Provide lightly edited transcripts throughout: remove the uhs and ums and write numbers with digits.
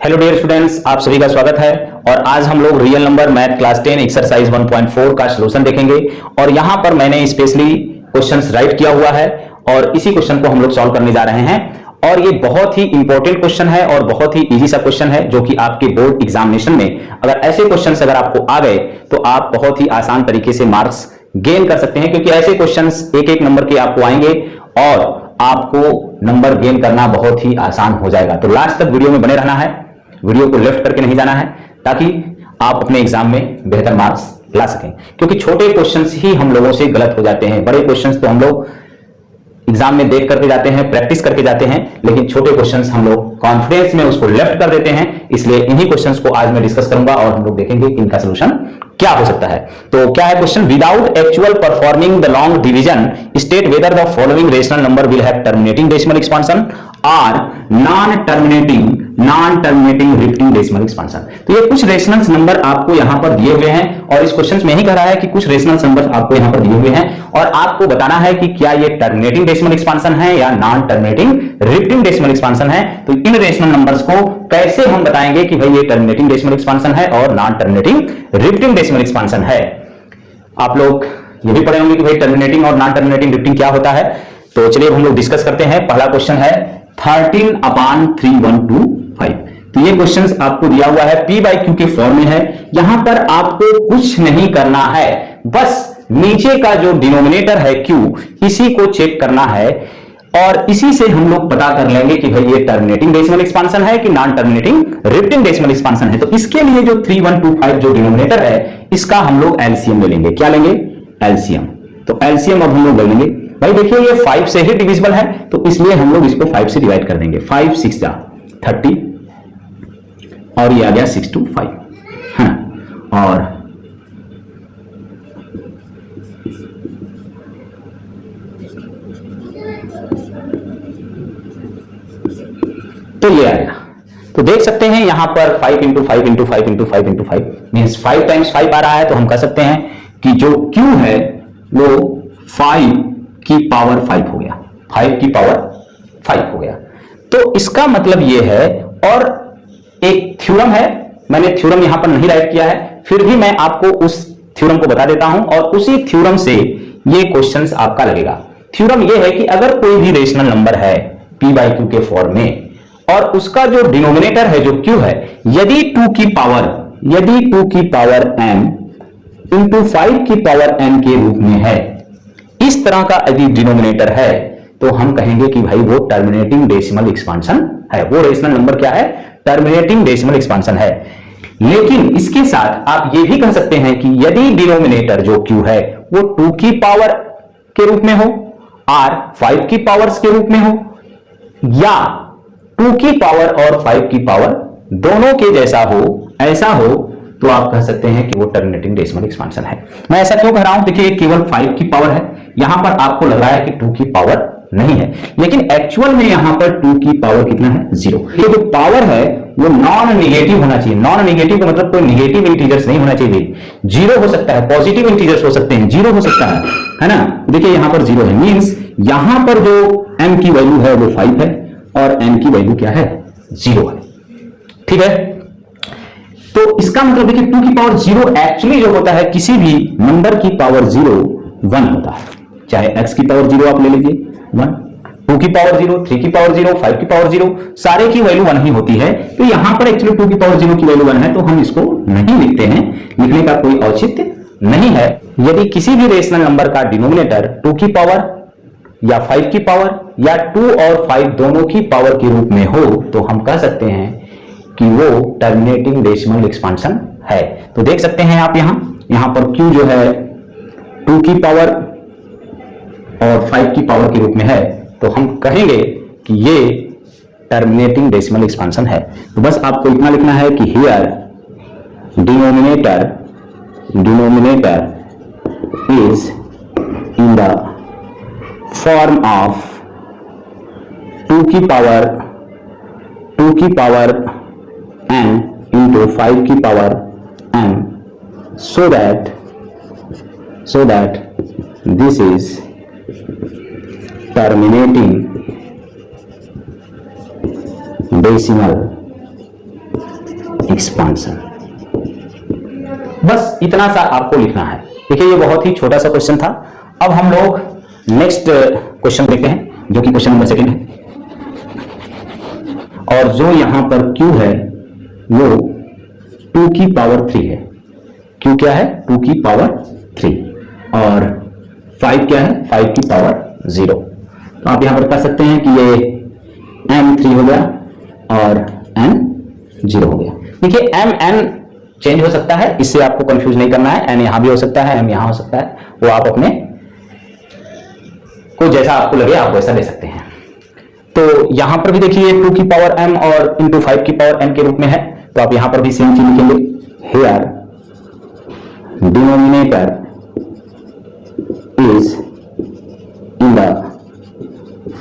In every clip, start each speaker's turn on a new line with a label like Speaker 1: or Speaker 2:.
Speaker 1: Hello dear students, आप सभी का स्वागत है। और आज हम लोग real number math class 10 exercise 1.4 का सॉल्यूशन देखेंगे। और यहां पर मैंने स्पेशली क्वेश्चंस राइट किया हुआ है और इसी क्वेश्चन को हम लोग सॉल्व करने जा रहे हैं। और ये बहुत ही इंपॉर्टेंट क्वेश्चन है और बहुत ही इजी सा क्वेश्चन है, जो कि आपके बोर्ड एग्जामिनेशन में अगर ऐसे क्वेश्चंस अगर आपको आ गए तो आप बहुत ही आसान तरीके से मार्क्स गेन कर सकते हैं, क्योंकि ऐसे क्वेश्चंस एक एक नंबर के आपको आएंगे और आपको नंबर गेन करना बहुत ही आसान हो जाएगा। तो लास्ट तक वीडियो में बने रहना है, वीडियो को लेफ्ट करके नहीं जाना है, ताकि आप अपने एग्जाम में बेहतर मार्क्स ला सकें। क्योंकि छोटे क्वेश्चंस ही हम लोगों से गलत हो जाते हैं। बड़े क्वेश्चंस तो हम लोग एग्जाम में देख करके जाते हैं, प्रैक्टिस करके जाते हैं, लेकिन छोटे क्वेश्चंस हम लोग कॉन्फिडेंस में उसको लेफ्ट कर देते हैं। इसलिए इन्हीं क्वेश्चंस को आज मैं डिस्कस करूंगा और हम लोग देखेंगे कि इनका सोल्यूशन क्या हो सकता है। तो क्या है question? Without actual performing the long division state whether the following rational number will have terminating decimal expansion और non terminating repeating decimal expansion. तो ये कुछ रेशनल नंबर आपको यहां पर दिए हुए हैं और इस क्वेश्चन में ही कह रहा है कि कुछ रेशनल नंबर आपको यहां पर दिए हुए हैं और आपको बताना है कि क्या ये टर्मिनेटिंग डेसिमल एक्सपांशन है या non terminating repeating decimal expansion है। तो इन रेशनल नंबर्स को कैसे हम बताएंगे कि भाई ये टर्मिनेटिंग डेसिमल एक्सपांशन है और non terminating repeating decimal expansion है। आप लोग ये भी पढ़े होंगे कि भाई टर्मिनेटिंग और नॉन टर्मिनेटिंग रिपीटिंग क्या होता है। तो चलिए हम लोग डिस्कस करते हैं। पहला क्वेश्चन है 13/3125। तो ये क्वेश्चंस आपको दिया हुआ है, P बाई Q के फॉर्म में है। यहां पर आपको कुछ नहीं करना है, बस नीचे का जो डिनोमिनेटर है Q, इसी को चेक करना है और इसी से हम लोग पता कर लेंगे कि भाई ये टर्मिनेटिंग डेसिमल एक्सपांशन है कि non terminating repeating decimal expansion है। तो इसके लिए जो 3125 जो डिनोमिनेटर है, इसका हम लोग एलसीएम ले लेंगे। क्या लेंगे? एलसीएम। तो एलसीएम अब हम लोग ले लेंगे। भाई देखिए ये 5 से ही डिविजिबल है, तो इसलिए हम लोग इसको 5 से डिवाइड कर देंगे। 5 6 30 और ये आ गया 6 to 5 है। और तो ये आएगा। तो देख सकते हैं यहां पर 5 into 5 into 5 into 5 into 5 means 5 times 5 आ रहा है। तो हम कह सकते हैं कि जो Q है वो 5 की पावर 5 हो गया, 5 की पावर 5 हो गया। तो इसका मतलब ये है, और एक थ्योरम है, मैंने थ्योरम यहां पर नहीं राइट किया है, फिर भी मैं आपको उस थ्योरम को बता देता हूं और उसी थ्योरम से ये क्वेश्चंस आपका लगेगा। थ्योरम ये है कि अगर कोई भी रेशनल नंबर है P बाई Q के फॉर्म में और उसका जो डिनोमिनेटर है जो Q है, यदि 2 की पावर m इंटू 5 की पावर n के रूप में है, इस तरह का यदि डिनोमिनेटर है, तो हम कहेंगे कि भाई वो टर्मिनेटिंग डेसिमल एक्सपांशन है। वो रेशनल नंबर क्या है? टर्मिनेटिंग डेसिमल एक्सपांशन है। लेकिन इसके साथ आप ये भी कह सकते हैं कि यदि डिनोमिनेटर जो Q है वो 2 की पावर के रूप में हो और 5 की पावर्स के रूप में हो, या 2 की पावर और 5 की पावर दोनों के जैसा हो, ऐसा हो, तो आप कह सकते हैं कि वो टर्मिनेटिंग डेसिमल एक्सपांशन है। मैं ऐसा क्यों कह रहा हूं? देखिए केवल 5 की पावर है, यहां पर आपको लग रहा है कि 2 की पावर नहीं है, लेकिन एक्चुअल में यहां पर 2 की पावर कितना है? 0। ये जो पावर है वो नॉन नेगेटिव होना चाहिए। नॉन नेगेटिव का मतलब कोई नेगेटिव इंटीजर्स नहीं होना चाहिए। 0 हो सकता है, पॉजिटिव इंटीजर्स हो सकते हैं, 0 हो सकता है ना। देखिए यहां पर 0 है, मींस यहां पर जो m की वैल्यू है वो 5 है और n की वैल्यू क्या है? 0 है। ठीक है, तो इसका मतलब देखिए 2 की पावर 0 एक्चुअली जो होता है, किसी भी नंबर की पावर 0 1 होता है। चाहे x की पावर 0 आप ले लीजिए 1, 2 की पावर 0, 3 की पावर 0, 5 की पावर 0, सारे की वैल्यू 1 ही होती है। तो यहां पर एक्चुअली 2 की पावर 0 की वैल्यू 1 है, तो हम इसको नहीं लिखते हैं, लिखने का कोई औचित्य नहीं है। यदि किसी भी रेशनल नंबर का डिनोमिनेटर 2 की पावर या 5 की पावर या 2 और 5 दोनों की पावर के रूप में हो, तो हम कह सकते हैं कि वो टर्मिनेटिंग डेसिमल एक्सपांशन है। तो देख सकते हैं आप यहां पर Q जो है 2 की पावर और 5 की पावर के रूप में है, तो हम कहेंगे कि ये टर्मिनेटिंग डेसिमल एक्सपांशन है। तो बस आपको इतना लिखना है कि here denominator is in the form of 2 की पावर n into 5 की power m, so that this is terminating decimal expansion. बस इतना सा आपको लिखना है। देखिए ये बहुत ही छोटा सा क्वेश्चन था। अब हम लोग नेक्स्ट क्वेश्चन देखते हैं जो कि क्वेश्चन नंबर 2 है, और जो यहां पर Q है वो 2 की पावर 3 है। Q क्या है? 2 की पावर 3, और 5 क्या है? 5 की पावर 0। तो आप यहां पर कह सकते हैं कि ये M3 हो गया और N0 हो गया। देखिए MN चेंज हो सकता है, इससे आपको कंफ्यूज नहीं करना है। N यहां भी हो सकता है, M यहां हो सकता है, वो आप अपने को जैसा आपको लगे आप वैसा ले सकते हैं। तो यहां पर भी देखिए 2 की पावर m और इंटू 5 की पावर n के रूप में है, तो आप यहां पर भी सेम चीज लिखेंगे। Here denominator is in the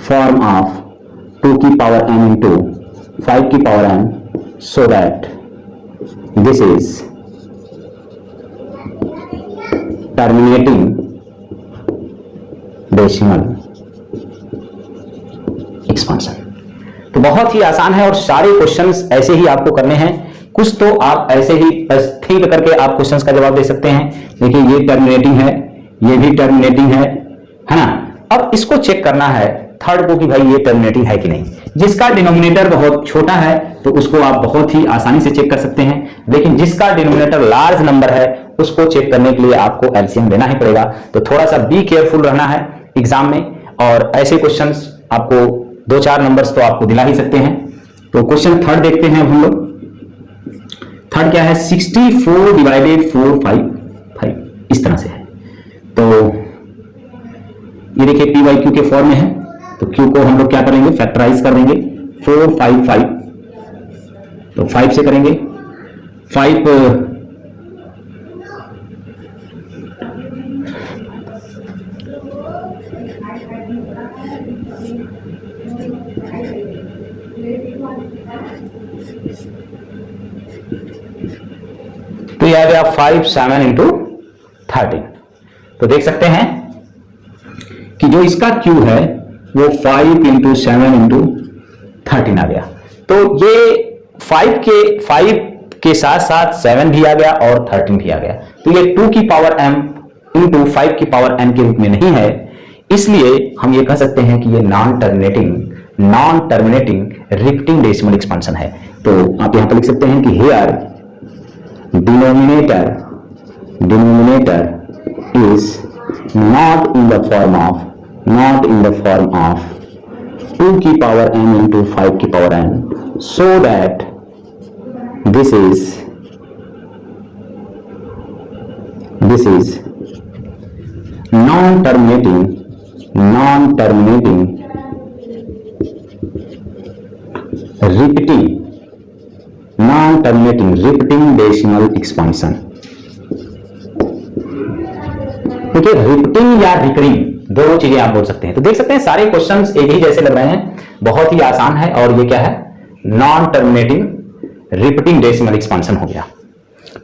Speaker 1: form of 2 की पावर m इंटू 5 की power n, so that this is terminating decimal expansion. तो बहुत ही आसान है और सारे क्वेश्चंस ऐसे ही आपको करने हैं। कुछ तो आप ऐसे ही थिंक करके आप क्वेश्चंस का जवाब दे सकते हैं। देखिए ये टर्मिनेटिंग है, ये भी टर्मिनेटिंग है ना। अब इसको चेक करना है थर्ड को कि भाई ये टर्मिनेटिंग है कि नहीं। जिसका डिनोमिनेटर बहुत छोटा है तो उसको आप बहुत ही आसानी से चेक कर सकते हैं, लेकिन जिसका डिनोमिनेटर लार्ज नंबर है उसको चेक करने के लिए आपको एलसीएम लेना ही पड़ेगा। तो थोड़ा सा बी केयरफुल रहना है एग्जाम में, और ऐसे क्वेश्चंस आपको 2-4 नंबर्स तो आपको दिला ही सकते हैं। तो क्वेश्चन थर्ड देखते हैं हम लोग। थर्ड क्या है? 64 डिवाइडेड 4 5 इस तरह से है। तो ये देखिए पी वाई क्यू के फॉर्म में है, तो क्यू को हम लोग क्या करेंगे? फैक्टराइज कर देंगे। 4 5 5, तो 5 से करेंगे। 5 तो यह आ गया 5 7 इंटू 13। तो देख सकते हैं कि जो इसका Q है वो 5 इंटू 7 इंटू 13 आ गया। तो ये 5 के साथ साथ 7 भी आ गया और 13 भी आ गया। तो ये 2 की पावर m इंटू 5 की पावर n के रूप में नहीं है, इसलिए हम ये कह सकते हैं कि ये non terminating repeating decimal expansion है। तो आप यहां पर लिख सकते हैं कि here denominator is not in the form of 2 की पावर n into 5 की power n, so that this is non-terminating repeating decimal expansion. देखिए रिपीटिंग या रिकरिंग दोनों चीजें आप बोल सकते हैं। तो देख सकते हैं सारे क्वेश्चंस एक ही जैसे लग रहे हैं, बहुत ही आसान है। और ये क्या है? Non terminating repeating decimal expansion हो गया।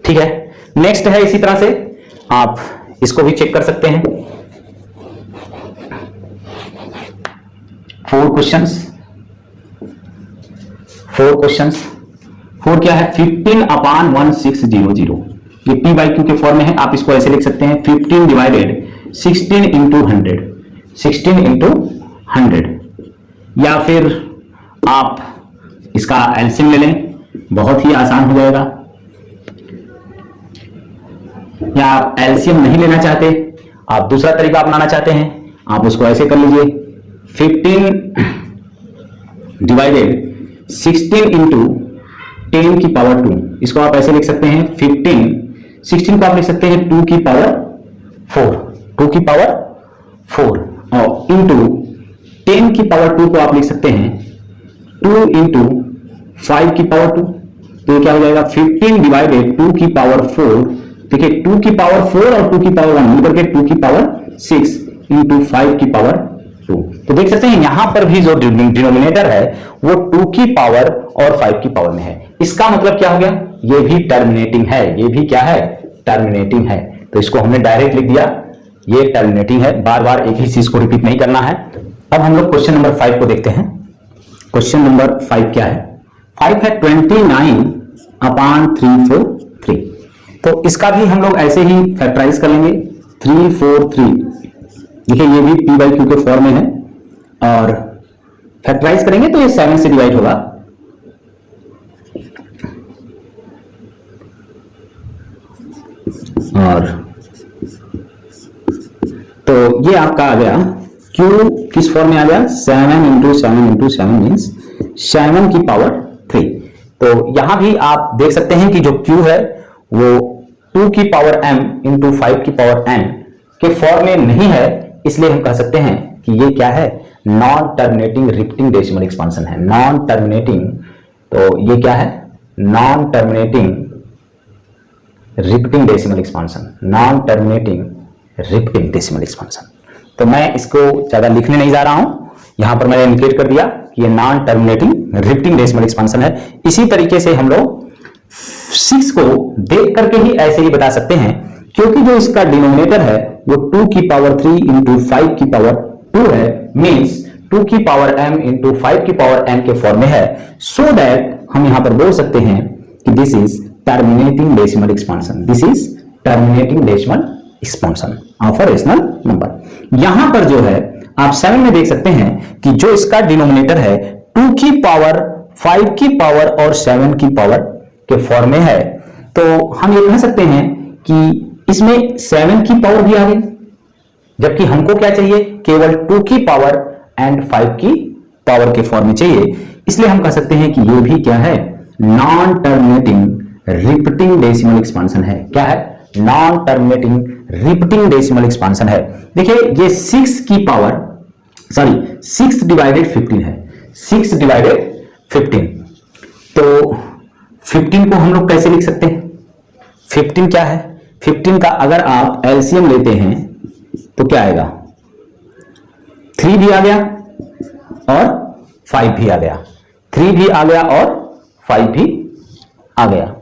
Speaker 1: ठीक है, नेक्स्ट है इसी तरह से आप इसको भी चेक कर सकते हैं। 4 क्वेश्चंस। 4 क्या है? 15/1600। ये पी बाई क्यू के फॉर्म में है, आप इसको ऐसे लिख सकते हैं 15 डिवाइडेड 16 इंटू 100, या फिर आप इसका एलसीएम ले लें, बहुत ही आसान हो जाएगा। या आप एलसीएम नहीं लेना चाहते, आप दूसरा तरीका अपनाना चाहते हैं, आप उसको ऐसे कर लीजिए 15 डिवाइडेड 16 इंटू 10 की पावर 2। इसको आप ऐसे लिख सकते हैं 16 को आप लिख सकते हैं 2 की पावर 4 और इंटू 10 की पावर 2 को आप लिख सकते हैं 2 इंटू 5 की पावर 2। तो ये क्या हो जाएगा? 15 डिवाइडेड 2 की पावर 4। देखिए 2 की पावर 4 और 2 की पावर 1 मिलकर के 2 की पावर 6 इंटू 5 की पावर 2। तो देख सकते हैं यहां पर भी जो डिनोमिनेटर है वो 2 की पावर और 5 की पावर में है। इसका मतलब क्या हो गया? ये भी टर्मिनेटिंग है। ये भी क्या है? टर्मिनेटिंग है। तो इसको हमने डायरेक्ट लिख दिया, ये टर्मिनेटिंग है। बार बार एक ही चीज को रिपीट नहीं करना है। अब हम लोग क्वेश्चन नंबर 5 को देखते हैं। क्वेश्चन नंबर 5 क्या है? 5 है 29 3/343। तो इसका भी हम लोग ऐसे ही फैक्टराइज कर लेंगे 343। देखिए ये भी p बाई क्यू के फॉर्म में है और फैक्टराइज करेंगे तो ये 7 से डिवाइड होगा और तो ये आपका आ गया q किस फॉर्म में आ गया 7 इंटू 7 इंटू 7 मीन्स 7 की पावर 3। तो यहां भी आप देख सकते हैं कि जो q है वो 2 की पावर m इंटू 5 की पावर n के फॉर्म में नहीं है, इसलिए हम कह सकते हैं कि ये क्या है, non terminating repeating decimal expansion है। नॉन टर्मिनेटिंग, तो ये क्या है, non terminating repeating decimal expansion, non terminating repeating decimal expansion. तो मैं इसको ज्यादा लिखने नहीं जा रहा हूं, यहां पर मैंने इंडिकेट कर दिया कि ये non terminating repeating decimal expansion है। इसी तरीके से हम लोग 6 को देख करके ही ऐसे ही बता सकते हैं, क्योंकि जो इसका डिनोमिनेटर है वो 2 की पावर 3 इंटू 5 की पावर 2 है, मीन्स 2 की पावर m इंटू 5 की पावर n के फॉर्म में है। सो दैट हम यहां पर बोल सकते हैं कि this is terminating decimal expansion, this is terminating decimal expansion of a rational number. यहां पर जो है आप 7 में देख सकते हैं कि जो इसका डिनोमिनेटर है 2 की पावर 5 की पावर और 7 की पावर के फॉर्म में है। तो हम ये कह सकते हैं कि इसमें 7 की पावर भी आ गई, जबकि हमको क्या चाहिए, केवल 2 की पावर एंड 5 की पावर के फॉर्म में चाहिए। इसलिए हम कह सकते हैं कि ये भी क्या है, non terminating repeating decimal expansion है। क्या है, non terminating repeating decimal expansion है। देखिए ये 6 की पावर 6 डिवाइडेड 15 है, 6 डिवाइडेड 15। तो 15 को हम लोग कैसे लिख सकते हैं, 15 क्या है, 15 का अगर आप एलसीएम लेते हैं तो क्या आएगा, 3 भी आ गया और 5 भी आ गया, 3 भी आ गया और 5 भी आ गया।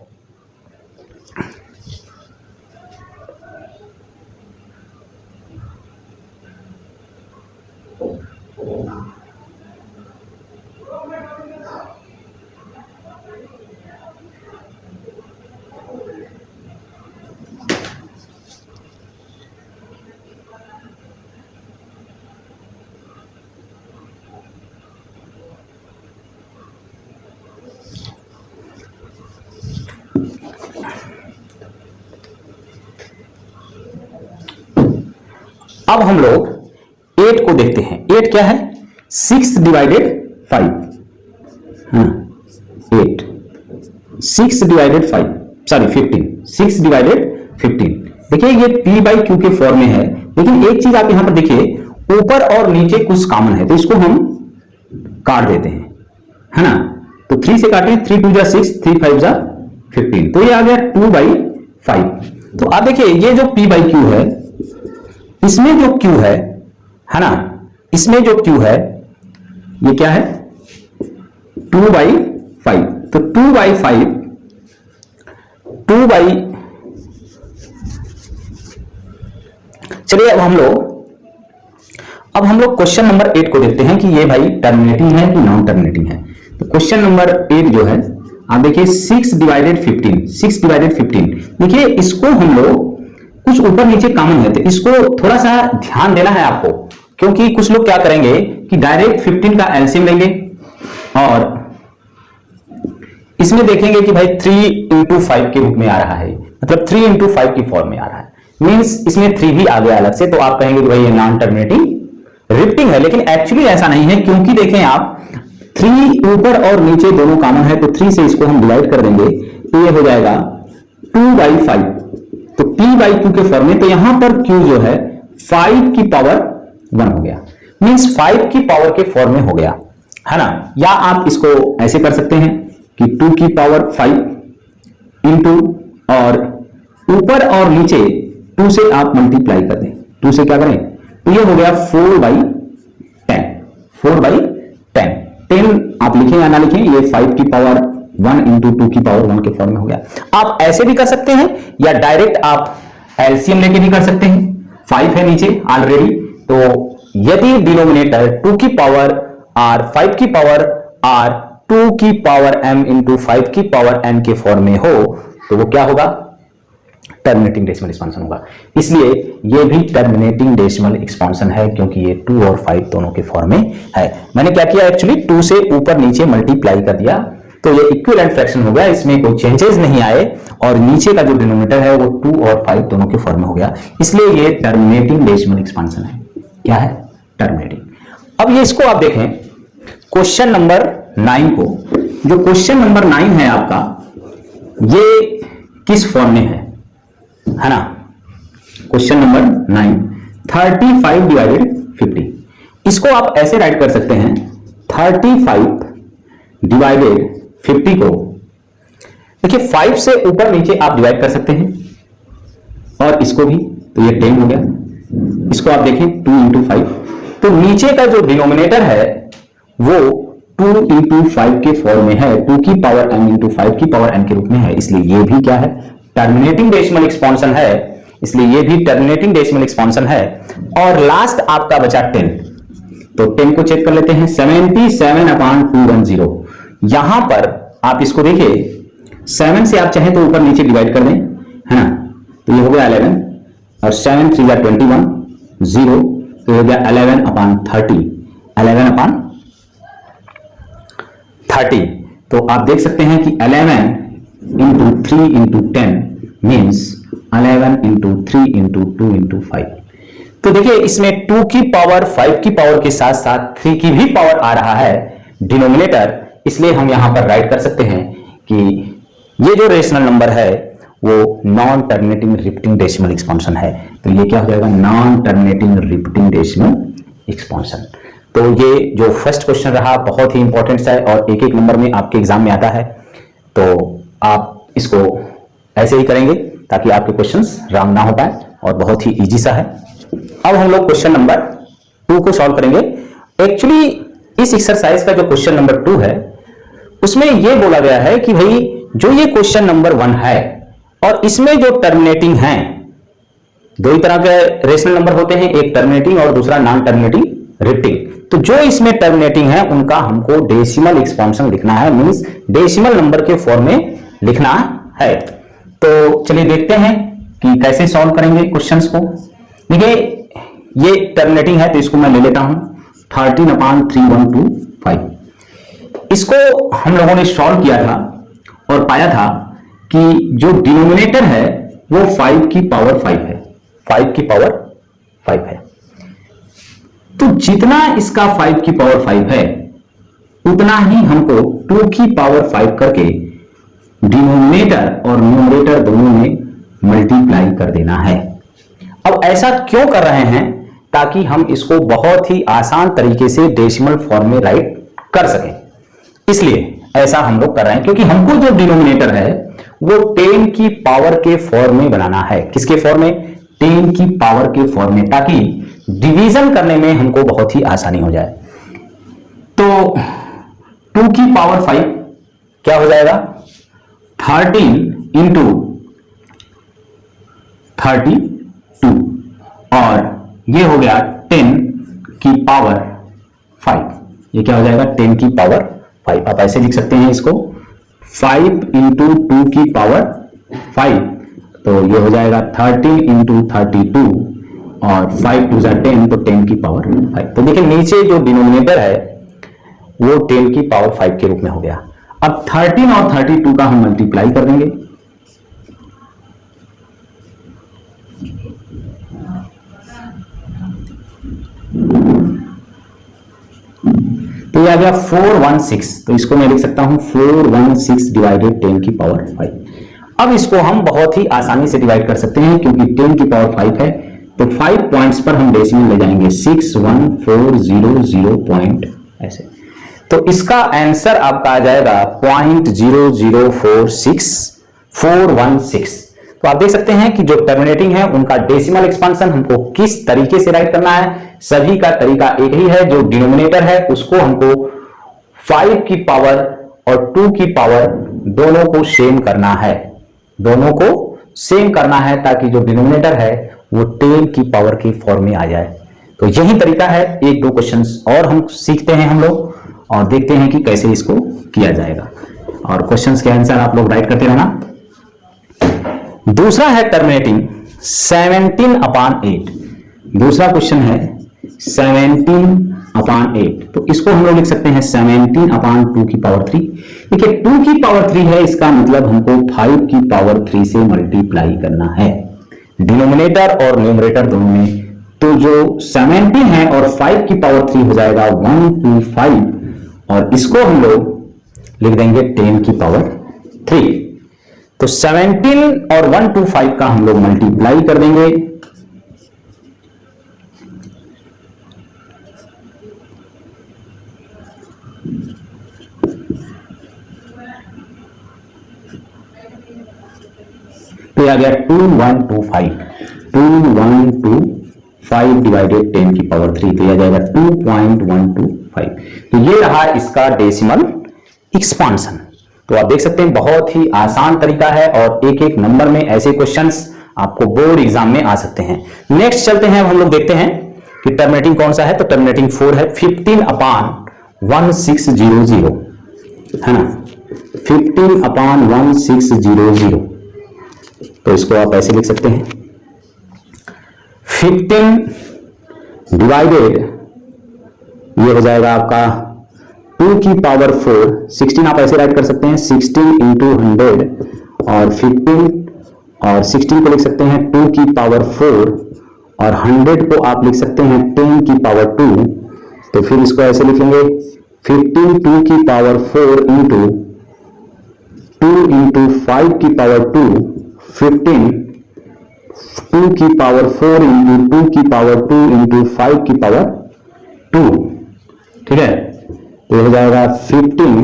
Speaker 1: अब हम लोग 8 को देखते हैं। 8 क्या है, 6 डिवाइडेड 5, 8, 6 डिवाइडेड 5, 15, 6 डिवाइडेड 15। देखिए ये p बाई क्यू के फॉर्म में है, लेकिन एक चीज आप यहां पर देखिए, ऊपर और नीचे कुछ कॉमन है, तो इसको हम काट देते हैं, है ना। तो 3 से काटें, 3 2 जा 6, 3 5 जा 15, तो ये आ गया 2 बाई 5। तो आप देखिए ये जो p बाई क्यू है, इसमें जो q है ना, इसमें जो q है ये क्या है, 2 बाई 5। तो 2 बाई 5, 2 बाई, चलिए अब हम लोग क्वेश्चन नंबर 8 को देखते हैं कि ये भाई टर्मिनेटिंग है कि नॉन टर्मिनेटिंग है। तो क्वेश्चन नंबर 8 जो है आप देखिए 6 डिवाइडेड 15, 6 डिवाइडेड 15। देखिए इसको हम लोग कुछ ऊपर नीचे कॉमन है, तो इसको थोड़ा सा ध्यान देना है आपको, क्योंकि कुछ लोग क्या करेंगे कि डायरेक्ट 15 का एलसीएम लेंगे और इसमें देखेंगे कि भाई 3 इंटू 5 के रूप में आ रहा है, मतलब 3 इंटू 5 की फॉर्म में आ रहा है, मीन्स इसमें 3 भी आ गया अलग से, तो आप कहेंगे कि भाई ये नॉन टर्मिनेटिंग रिपीटिंग है। लेकिन एक्चुअली ऐसा नहीं है, क्योंकि देखें आप 3 ऊपर और नीचे दोनों कॉमन है, तो 3 से इसको हम डिवाइड कर देंगे, तो ये हो जाएगा 2 बाई 5, तो p बाई क्यू के फॉर्म में। तो यहां पर q जो है 5 की पावर 1 हो गया, मींस 5 की पावर के फॉर्म में हो गया, है ना। या आप इसको ऐसे कर सकते हैं कि 2 की पावर 5 इंटू, और ऊपर और नीचे 2 से आप मल्टीप्लाई कर दें, 2 से क्या करें, तो ये हो गया 4 बाई 10, 4 बाई 10। 10 आप लिखें या ना लिखें, ये 5 की पावर 1 इंटू 2 की पावर 1 के फॉर्म में हो गया। आप ऐसे भी कर सकते हैं या डायरेक्ट आप एलसीएम लेके भी कर सकते हैं। 5 है नीचे ऑलरेडी, तो यदि डिनोमिनेटर 2 की पावर r 5 की पावर r 2 की पावर m इंटू 5 की पावर n के फॉर्म में हो तो वो क्या होगा, टर्मिनेटिंग डेसिमल एक्सपांशन होगा। इसलिए ये भी टर्मिनेटिंग डेसिमल एक्सपांशन है क्योंकि ये 2 और 5 दोनों के फॉर्म में है। मैंने क्या किया, एक्चुअली 2 से ऊपर नीचे मल्टीप्लाई कर दिया तो ये इक्विवेलेंट फ्रैक्शन हो गया, इसमें कोई चेंजेस नहीं आए और नीचे का जो डिनोमिनेटर है वो 2 और 5 दोनों के फॉर्म में हो गया, इसलिए ये टर्मिनेटिंग डेसिमल एक्सपांशन है। क्या है, टर्मिनेटिंग। अब ये इसको आप देखें क्वेश्चन नंबर 9 को, जो क्वेश्चन नंबर 9 है आपका, ये किस फॉर्म में है ना। Question number 9, 35 divided 50। इसको आप ऐसे राइट कर सकते हैं, 35 डिवाइडेड 50 को देखिए 5 से ऊपर नीचे आप डिवाइड कर सकते हैं और इसको भी, तो ये 10 हो गया। इसको आप देखें 2 इंटू 5, तो नीचे का जो डिनोमिनेटर है वो 2 इंटू 5 के फॉर्म में है, 2 की पावर n इंटू 5 की पावर n के रूप में है, इसलिए ये भी क्या है, टर्मिनेटिंग डेसिमल एक्सपांशन है, इसलिए ये भी टर्मिनेटिंग डेसिमल एक्सपांशन है। और लास्ट आपका बचा 10, तो 10 को चेक कर लेते हैं, 77/210। यहां पर आप इसको देखिए, 7 से आप चाहें तो ऊपर नीचे डिवाइड कर दें, है ना, तो ये हो गया 11 और 7 3 21, 0, तो हो गया 11/30, 11/30। तो आप देख सकते हैं कि 11 into 3 into 10 means 11 into 3 into 2 into 5। तो देखिए इसमें 2 की पावर 5 की पावर के साथ साथ 3 की भी पावर आ रहा है डिनोमिनेटर, इसलिए हम यहां पर राइट कर सकते हैं कि ये जो रेशनल नंबर है वो non terminating repeating decimal expansion है। तो ये क्या हो जाएगा, non terminating repeating decimal expansion. तो ये जो फर्स्ट क्वेश्चन रहा बहुत ही इंपॉर्टेंट है और एक एक नंबर में आपके एग्जाम में आता है, तो आप इसको ऐसे ही करेंगे ताकि आपके क्वेश्चंस रॉन्ग ना हो पाए और बहुत ही इजी सा है। अब हम लोग क्वेश्चन नंबर 2 को सॉल्व करेंगे। एक्चुअली इस एक्सरसाइज का जो क्वेश्चन नंबर 2 है उसमें यह बोला गया है कि भाई जो ये क्वेश्चन नंबर 1 है और इसमें जो टर्मिनेटिंग है, दो ही तरह के रेशनल नंबर होते हैं, एक टर्मिनेटिंग और दूसरा नॉन टर्मिनेटिंग रिपीटिंग। तो जो इसमें टर्मिनेटिंग है उनका हमको डेसिमल एक्सपांशन लिखना है, मींस डेसिमल नंबर के फॉर्म में लिखना है। तो चलिए देखते हैं कि कैसे सॉल्व करेंगे क्वेश्चंस को। देखिए ये टर्मिनेटिंग है तो इसको मैं ले लेता हूं 13/3125। इसको हम लोगों ने सॉल्व किया था और पाया था कि जो डिनोमिनेटर है वो 5 की पावर 5 है, 5 की पावर 5 है। तो जितना इसका 5 की पावर 5 है उतना ही हमको 2 की पावर 5 करके डिनोमिनेटर और न्यूमरेटर दोनों में मल्टीप्लाई कर देना है। अब ऐसा क्यों कर रहे हैं, ताकि हम इसको बहुत ही आसान तरीके से डेसिमल फॉर्म में राइट कर सकें, इसलिए ऐसा हम लोग कर रहे हैं। क्योंकि हमको जो डिनोमिनेटर है वो 10 की पावर के फॉर्म में बनाना है। किसके फॉर्म में, 10 की पावर के फॉर्म में, ताकि डिवीजन करने में हमको बहुत ही आसानी हो जाए। तो 2 की पावर 5 क्या हो जाएगा, 13 इंटू 32 और ये हो गया 10 की पावर 5। ये क्या हो जाएगा, 10 की पावर 5। आप ऐसे लिख सकते हैं इसको, 5 इंटू 2 की पावर 5, तो ये हो जाएगा 13 इंटू 32 और 5 2 जा 10, तो 10 की पावर 5। तो देखिए नीचे जो डिनोमिनेटर है वो 10 की पावर 5 के रूप में हो गया। अब 13 और 32 का हम मल्टीप्लाई कर देंगे, तो ये आ गया 416। तो इसको मैं लिख सकता हूं 416 डिवाइडेड 10 की पावर 5। अब इसको हम बहुत ही आसानी से डिवाइड कर सकते हैं क्योंकि 10 की पावर 5 है, तो 5 पॉइंट्स पर हम डेसिमल ले जाएंगे, 61400 पॉइंट ऐसे। तो इसका आंसर आपका आ जाएगा 0.0046416। तो आप देख सकते हैं कि जो टर्मिनेटिंग है उनका डेसिमल एक्सपांशन हमको किस तरीके से राइट करना है। सभी का तरीका एक ही है, जो डिनोमिनेटर है उसको हमको 5 की पावर और 2 की पावर दोनों को सेम करना है, दोनों को सेम करना है, ताकि जो डिनोमिनेटर है वो 10 की पावर की फॉर्म में आ जाए। तो यही तरीका है। एक दो क्वेश्चंस और हम सीखते हैं हम लोग, और देखते हैं कि कैसे इसको किया जाएगा, और क्वेश्चंस के आंसर आप लोग राइट करते रहना। दूसरा है टर्मिनेटिंग 17/8। दूसरा क्वेश्चन है 17/8, तो इसको हम लोग लिख सकते हैं 17/2⁵। देखिए 2⁵ है, इसका मतलब हमको 5⁵ से मल्टीप्लाई करना है, डिनोमिनेटर और न्यूमरेटर दोनों में। तो जो 17 है और 5⁵ हो जाएगा 125, और इसको हम लोग लिख देंगे 10⁵। तो 17 और 125 का हम लोग मल्टीप्लाई कर देंगे, तो आ गया 2125। 2125 डिवाइडेड 10⁵, तो यह आ जाएगा 2.125। तो ये रहा इसका डेसिमल एक्सपांशन। तो आप देख सकते हैं बहुत ही आसान तरीका है, और एक एक नंबर में ऐसे क्वेश्चंस आपको बोर्ड एग्जाम में आ सकते हैं। नेक्स्ट चलते हैं, हम लोग देखते हैं कि टर्मिनेटिंग कौन सा है। तो टर्मिनेटिंग 4 है 15/1600, है ना, 15/1600। तो इसको आप ऐसे लिख सकते हैं 15 डिवाइडेड, ये हो जाएगा आपका 2⁴। 16 आप ऐसे राइट कर सकते हैं 16 × 100, और 15 और 16 को लिख सकते हैं 2⁴, और 100 को आप लिख सकते हैं 10⁵। तो फिर इसको ऐसे लिखेंगे 15 2⁵ इंटू 2 × 5⁵2, 15 2⁵4 इंटू 2⁵2 इंटू 5⁵2, ठीक है। तो हो जाएगा 15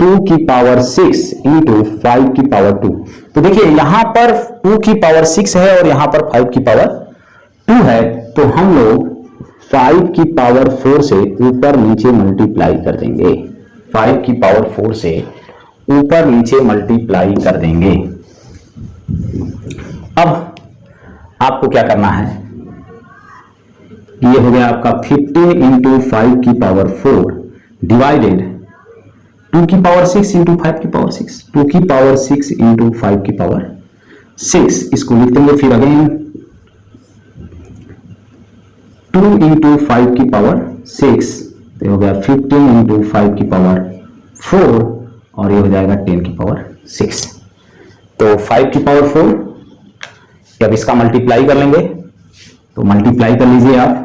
Speaker 1: 2⁵6 इंटू 5⁵2। तो देखिए यहां पर 2⁵6 है और यहां पर 5⁵2 है, तो हम लोग 5⁵4 से ऊपर नीचे मल्टीप्लाई कर देंगे, 5⁵4 से ऊपर नीचे मल्टीप्लाई कर देंगे। अब आपको क्या करना है, ये हो गया आपका 15 × 5⁵4 डिवाइडेड 2⁵6 इंटू 5⁵6, 2⁵6 इंटू 5⁵6, इसको लिख देंगे फिर अगेन 2 × 5⁵6, तो हो गया 15 × 5⁵4, और ये हो जाएगा 10⁵6। तो 5⁵4, जब इसका मल्टीप्लाई कर लेंगे, तो मल्टीप्लाई कर लीजिए आप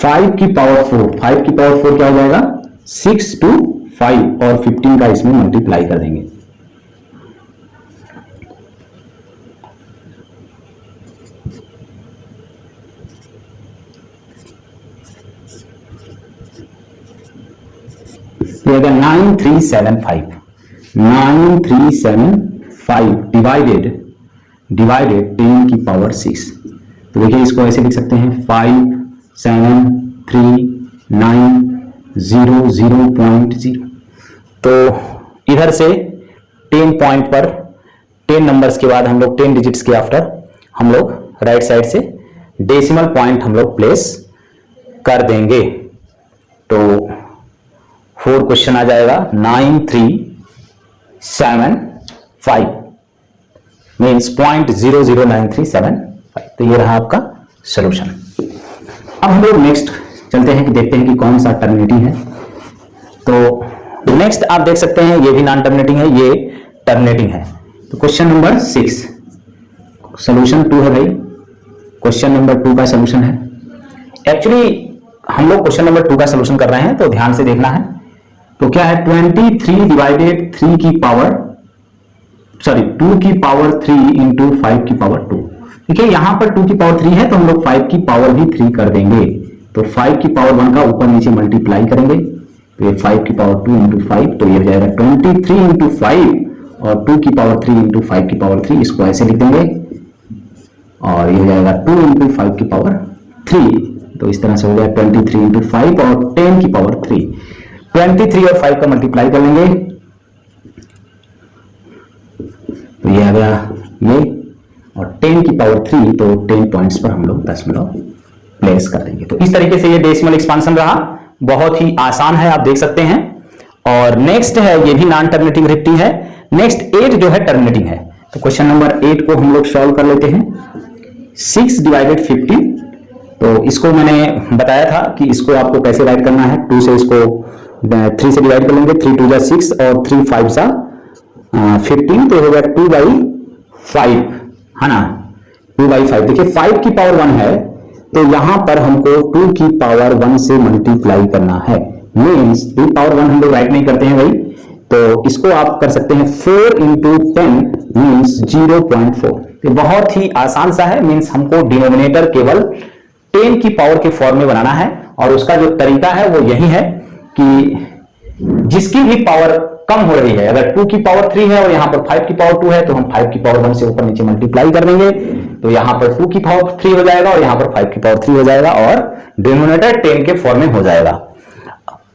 Speaker 1: 5⁵4 क्या हो जाएगा 6 to 5, और 15 का इसमें मल्टीप्लाई कर देंगे। तो 9375 डिवाइडेड 10⁵6। तो देखिए इसको ऐसे लिख सकते हैं 57390.0। तो इधर से 10 पॉइंट पर 10 नंबर्स के बाद हम लोग 10 डिजिट्स के आफ्टर हम लोग राइट साइड से डेसिमल पॉइंट हम लोग प्लेस कर देंगे। तो 4 क्वेश्चन आ जाएगा 9375 मीन्स 0.009375। तो ये रहा आपका सॉल्यूशन। अब हम लोग नेक्स्ट चलते हैं कि देखते हैं कि कौन सा टर्मिनेटिंग है। तो नेक्स्ट आप देख सकते हैं ये भी नॉन टर्मिनेटिंग है, ये टर्मिनेटिंग है। तो क्वेश्चन नंबर 6 सॉल्यूशन 2 है भाई, क्वेश्चन नंबर 2 का सॉल्यूशन है। एक्चुअली हम लोग क्वेश्चन नंबर 2 का सॉल्यूशन कर रहे हैं, तो ध्यान से देखना है। तो क्या है 23 डिवाइडेड 2 की पावर 3 इंटू 5⁵2। देखिए यहां पर 2 की पावर 3 है, तो हम लोग 5 की पावर भी 3 कर देंगे। तो 5 की पावर 1 का ऊपर नीचे मल्टीप्लाई करेंगे, तो ये 5 की पावर 2 इंटू 5, तो ये हो जाएगा 23 इंटू 5, और 2 की पावर 3 इंटू 5 की पावर 3, इसको ऐसे लिख देंगे, और ये हो जाएगा 2 इंटू 5 की पावर 3। तो इस तरह से हो गया 23 इंटू 5 और 10 की पावर 3। 23 और 5 का मल्टीप्लाई कर लेंगे, तो ये आ गया ये, और 10 की पावर 3, तो 10 पॉइंट्स पर हम लोग 10 प्लेस कर देंगे। तो इस तरीके से ये डेसिमल एक्सपांशन रहा, बहुत ही आसान है, आप देख सकते हैं। और नेक्स्ट है, ये भी नॉन टर्मिनेटिंग रिपीटिंग है। नेक्स्ट 8 जो है टर्मिनेटिंग है। तो क्वेश्चन नंबर 8 को हम लोग सॉल्व कर लेते हैं। 6 डिवाइडेड 50, तो इसको मैंने बताया था कि इसको आपको कैसे राइट करना है। 2 से इसको 3 से डिवाइड कर लेंगे, 3 2 जा 6 और 3 5 जा 15, तो हो गया 2/5, है ना, 2/5। देखिए 5 की पावर 1 है, तो यहां पर हमको 2 की पावर 1 से मल्टीप्लाई करना है। मीन्स 2 पावर 1 हम लोग राइट नहीं करते हैं भाई, तो इसको आप कर सकते हैं 4 × 10 मीन्स 0.4। ये बहुत ही आसान सा है। मीन्स हमको डिनोमिनेटर केवल 10 की पावर के फॉर्म में बनाना है, और उसका जो तरीका है वो यही है कि जिसकी भी पावर कम हो रही है, अगर 2 की पावर 3 है और यहां पर 5 की पावर 2 है, तो हम 5 की पावर 1 से ऊपर नीचे मल्टीप्लाई कर देंगे, तो यहां पर 2 की पावर 3 हो जाएगा और यहां पर 5 की पावर 3 हो जाएगा, और डिनोमिनेटर 10 के फॉर्म में हो जाएगा।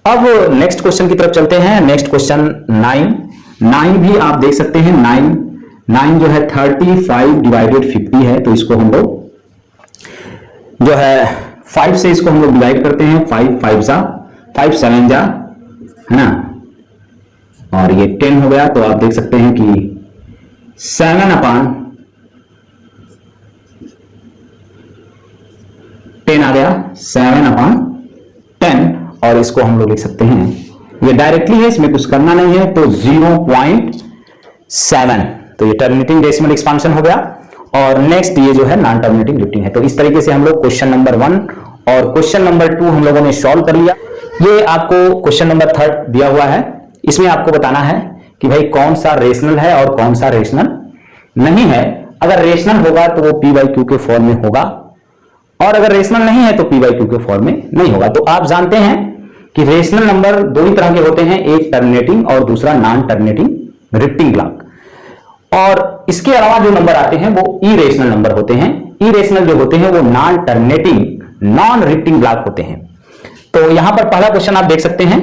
Speaker 1: अब नेक्स्ट क्वेश्चन की तरफ चलते हैं। नेक्स्ट क्वेश्चन 9 भी आप देख सकते हैं। 9 जो है 35 डिवाइडेड 50 है, तो इसको हम लोग जो है 5 से इसको हम लोग डिवाइड करते हैं। 5 5 जा 5 7 जा, है ना, और ये 10 हो गया। तो आप देख सकते हैं कि 7/10 आ गया, 7/10, और इसको हम लोग लिख सकते हैं, ये डायरेक्टली है, इसमें कुछ करना नहीं है, तो 0.7। तो ये टर्मिनेटिंग डेसिमल एक्सपांशन हो गया। और नेक्स्ट ये जो है नॉन टर्मिनेटिंग रिपीटिंग है। तो इस तरीके से हम लोग क्वेश्चन नंबर 1 और क्वेश्चन नंबर 2 हम लोगों ने सॉल्व कर लिया। ये आपको क्वेश्चन नंबर 3 दिया हुआ है। इसमें आपको बताना है कि भाई कौन सा रेशनल है और कौन सा रेशनल नहीं है। अगर रेशनल होगा तो वो P/Q के फॉर्म में होगा, और अगर रेशनल नहीं है तो P/Q के फॉर्म में नहीं होगा। तो आप जानते हैं कि रेशनल नंबर दो ही तरह के होते हैं, एक टर्मिनेटिंग और दूसरा नॉन टर्मिनेटिंग रिपीटिंग ब्लॉक। और इसके अलावा जो नंबर आते हैं वो इरेशनल नंबर होते हैं। इरेशनल जो होते हैं वो non terminating non repeating block होते हैं। तो यहां पर पहला क्वेश्चन आप देख सकते हैं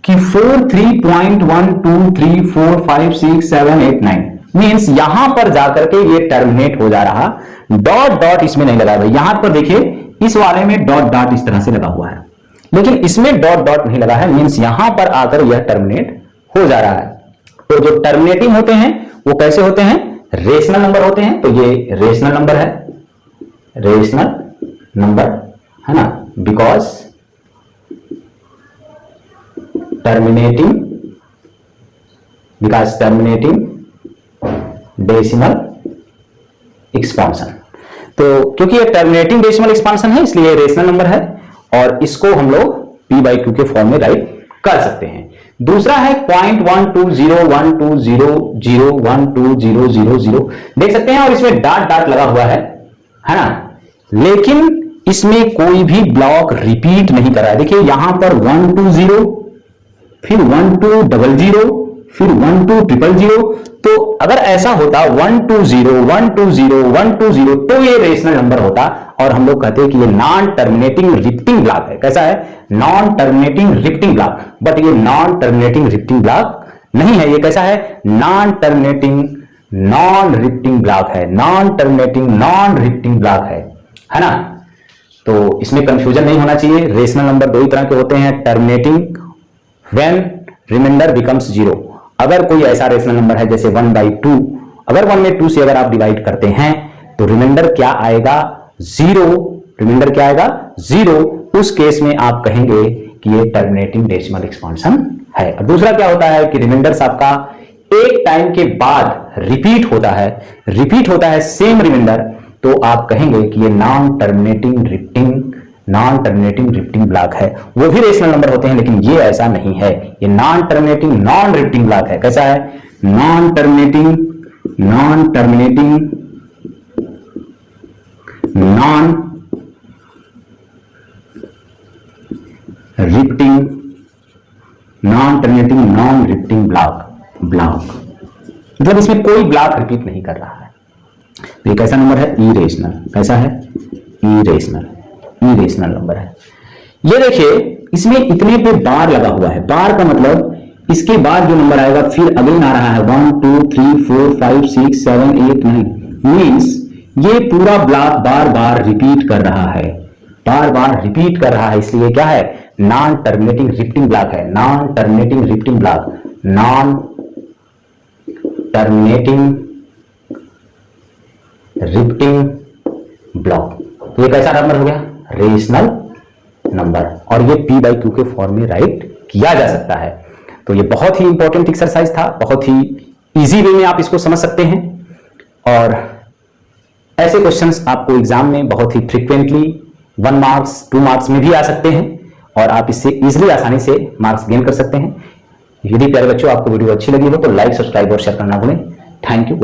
Speaker 1: कि 4 3.1 2 3 4 5 6 7 8 9 मीन्स यहां पर जाकर के ये टर्मिनेट हो जा रहा। डॉट डॉट इसमें नहीं लगा भाई। यहां पर देखिए इस वाले में डॉट डॉट इस तरह से लगा हुआ है, लेकिन इसमें डॉट डॉट नहीं लगा है। मीन्स यहां पर आकर यह टर्मिनेट हो जा रहा है। तो जो टर्मिनेटिंग होते हैं वो कैसे होते हैं? रेशनल नंबर होते हैं। तो ये रेशनल नंबर है, रेशनल नंबर, है ना, बिकॉज टर्मिनेटिंग डेसिमल एक्सपांशन। तो क्योंकि ये टर्मिनेटिंग डेसिमल एक्सपांशन है इसलिए रेशनल नंबर है, और इसको हम लोग P/Q के फॉर्म में राइट कर सकते हैं। दूसरा है 0.12012001200 देख सकते हैं, और इसमें डॉट डॉट लगा हुआ है ना, लेकिन इसमें कोई भी ब्लॉक रिपीट नहीं कर रहा है। देखिए यहां पर 120, फिर 1200, फिर 12000। तो अगर ऐसा होता 120 120 120 तो ये रेशनल नंबर होता, और हम लोग कहते हैं कि ये नॉन टर्मिनेटिंग रिपीटिंग ब्लॉक है। कैसा है? Non terminating repeating block. But ये नॉन टर्मिनेटिंग रिपीटिंग ब्लॉक नहीं है। ये कैसा है? Non terminating non repeating block है। Non terminating non repeating block है ना। तो इसमें कंफ्यूजन नहीं होना चाहिए। रेशनल नंबर दो ही तरह के होते हैं, टर्मिनेटिंग व्हेन रिमाइंडर बिकम्स 0। अगर कोई ऐसा रेशनल नंबर है जैसे 1/2, अगर 1 में 2 से अगर आप डिवाइड करते हैं तो रिमाइंडर क्या आएगा? 0। रिमाइंडर क्या आएगा? 0। उस केस में आप कहेंगे कि ये टर्मिनेटिंग डेसिमल एक्सपांशन है। और दूसरा क्या होता है कि रिमाइंडर्स आपका एक टाइम के बाद रिपीट होता है सेम रिमाइंडर, तो आप कहेंगे कि ये नॉन टर्मिनेटिंग रिपीटिंग ब्लॉक है। वो भी रेशनल नंबर होते हैं, लेकिन ये ऐसा नहीं है। ये non terminating non repeating block है। कैसा है? Non terminating non repeating block मतलब इसमें कोई ब्लॉक रिपीट नहीं कर रहा है। तो ये कैसा नंबर है? इरेशनल। कैसा है? इरेशनल नंबर है। ये देखिए इसमें इतने पे बार लगा हुआ है। बार का मतलब इसके बाद जो नंबर आएगा फिर अगेन आ रहा है 1 2 3 4 5 6 7 8 9 मीन्स ये पूरा ब्लॉक बार बार रिपीट कर रहा है, इसलिए क्या है? नॉन टर्मिनेटिंग रिपीटिंग ब्लॉक है, non terminating repeating block, non terminating repeating block. तो ये कैसा नंबर हो गया? रेशनल नंबर, और ये p बाई क्यू के फॉर्म में राइट किया जा सकता है। तो ये बहुत ही इंपॉर्टेंट एक्सरसाइज था, बहुत ही इजी वे में आप इसको समझ सकते हैं, और ऐसे क्वेश्चंस आपको एग्जाम में बहुत ही फ्रीक्वेंटली 1 मार्क्स 2 मार्क्स में भी आ सकते हैं, और आप इससे इजीली आसानी से मार्क्स गेन कर सकते हैं। यदि प्यारे बच्चों आपको वीडियो अच्छी लगी हो तो लाइक, सब्सक्राइब और शेयर करना भूलें। Thank you.